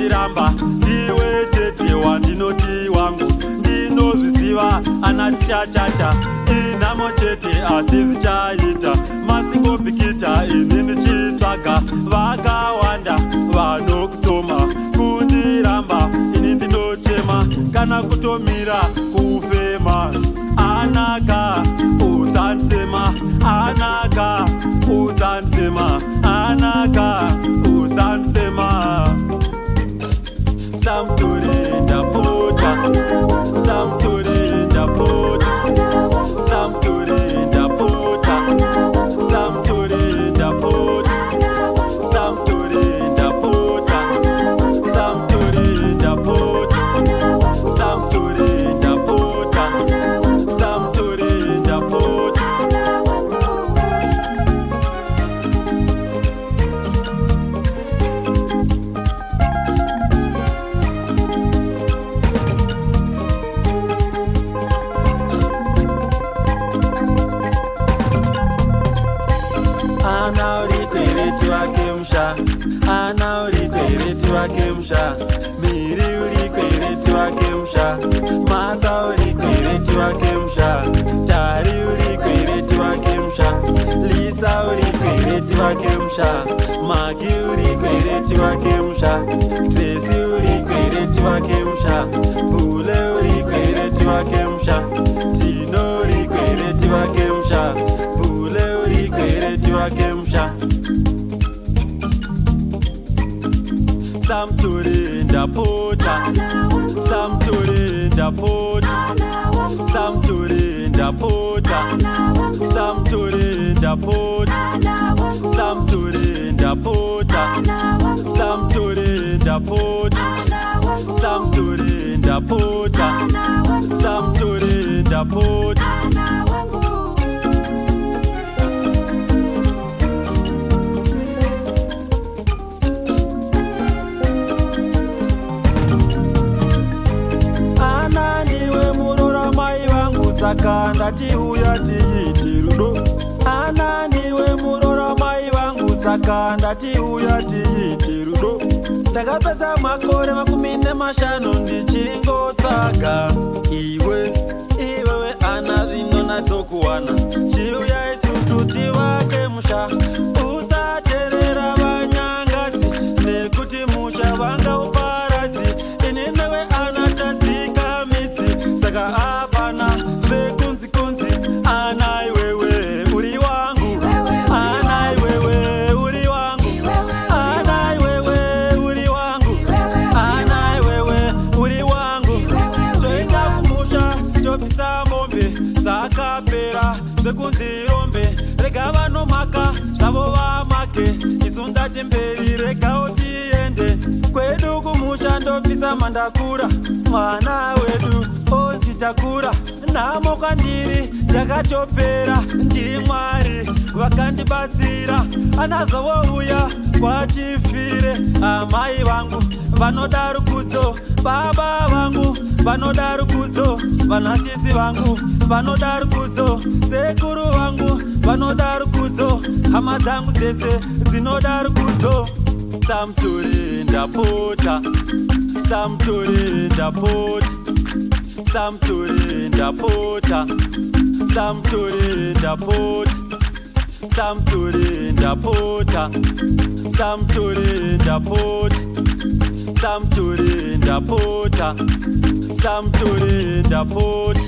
kundiramba. Ndiwe chete wandinoti wangu, ndinozviziva anati chachata. Inhamo chete asi zvichaita, masingopikita ini ndichitsvaga. Vakawanda vanokutsoma kundiramba, ini ndinochema kana kutomira kufema. Anaka usandisema, anaka usandisema, anaka usandisema. Samtori ndapota, samtori ndapota, samtori ndapota, samtori ndapota, samtori ndapota, samtori ndapota, samtori ndapota, samtori ndapota. Ana urikwereti wake musha, ana urikwereti wake musha, miri urikwereti wake musha, mata urikwereti wake musha, tari urikwereti wake musha, lisa urikwereti wake musha, magi urikwereti wake musha, tresi urikwereti wake musha, bule urikwereti wake musha, tino urikwereti wake musha, bule urikwereti wake musha. Samtori ndapota, samtori ndapota, samtori ndapota, samtori ndapota, samtori ndapota, samtori ndapota, samtori ndapota, samtori ndapota. Saka ndati uya tiiti rudo. Ana ndiwe murora mai vangu, saka ndati uya tiiti rudo. Ndakapedza makore 15 ndichingotsvaga iwewe ana zvino natokuwana. Chiuya isusu tivake musha, usaterera vanyangadzi nekuti musha vanga uparadzi. Ini newe ana tadzika midzi, saka apana kunzi ana iwewe uri wangu, ana iwewe uri wangu, ana iwewe uri wangu, ana iwewe uri wangu. Toenda kumusha topisa mombe, zvakapera zvekunzi rombe. Rega vanomaka zvavo vamake, isu ndati mberi regawo tiende. Kwedu kumusha ndopisa mandakura, mwana wedu onzi takura. Namo kwandiri yakatopera, ndiri Mwari vakandibatsira. Anazovouya kwa Chifire, amai vangu vanoda rukudzo, baba vangu vanoda rukudzo, vanasisi vangu vanoda rukudzo, sekuru vangu vanoda rukudzo, hama dzangu dzese dzinoda rukudzo. Samtori ndapota, samtori ndapota, samtori ndapota, samtori ndapota, samtori ndapota, samtori ndapota, samtori ndapota, samtori ndapota.